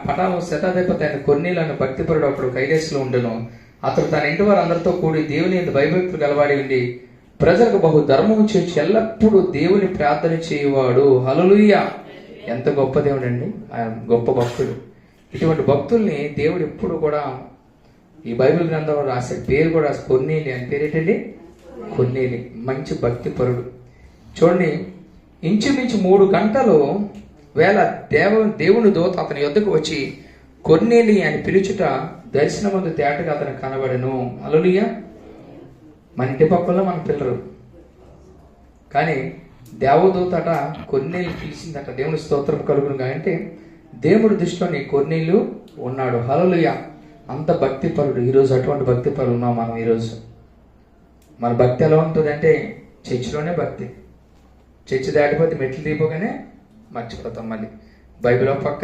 పటాము శతాధిపతి అయిన కొర్నేలు భక్తిపరుడు ఒకడు కైలాసలో ఉండెను. అతడు తన ఇంటి వారు అందరితో కూడి దేవుని యందు భయభక్తులు గలవాడి ఉండి ప్రజలకు బహు ధర్మము చేసి ఎల్లప్పుడూ దేవుని ప్రార్థన చేయవాడు. హల్లెలూయా! ఎంత గొప్ప దేవుడు అండి, ఆయన గొప్ప భక్తుడు. ఇటువంటి భక్తుల్ని దేవుడు ఎప్పుడు కూడా ఈ బైబిల్ గ్రంథంలో రాసే పేరు కూడా కొర్నేలి అని పేరు ఏంటండి? కొర్నేలి. మంచి భక్తిపరుడు. చూడండి, ఇంచుమించు 3 గంటలు వేళ దేవుని దూత అతని యొద్దకు వచ్చి కొర్నేలి అని పిలుచుట దర్శనమందు తేటగా అతను కనబడెను. హల్లెలూయా! మన ఇంటి పక్కలో మన పిల్లలు, కానీ దేవదూతట కొర్నేలి పిలిచిందట. దేవుని స్తోత్రం కలుగునుగా. అంటే దేవుడి దృష్టిలో కొర్నేలు ఉన్నాడు. హల్లెలూయా! అంత భక్తిపరుడు. ఈరోజు అటువంటి భక్తిపరులు ఉన్నాం మనం. ఈరోజు మన భక్తి ఎలా ఉంటుంది అంటే చర్చిలోనే భక్తి. చర్చి దాటిపోతే మెట్లు దిగిపోగానే మర్చిపోతాం. మళ్ళీ బైబిల్ ఒక పక్క,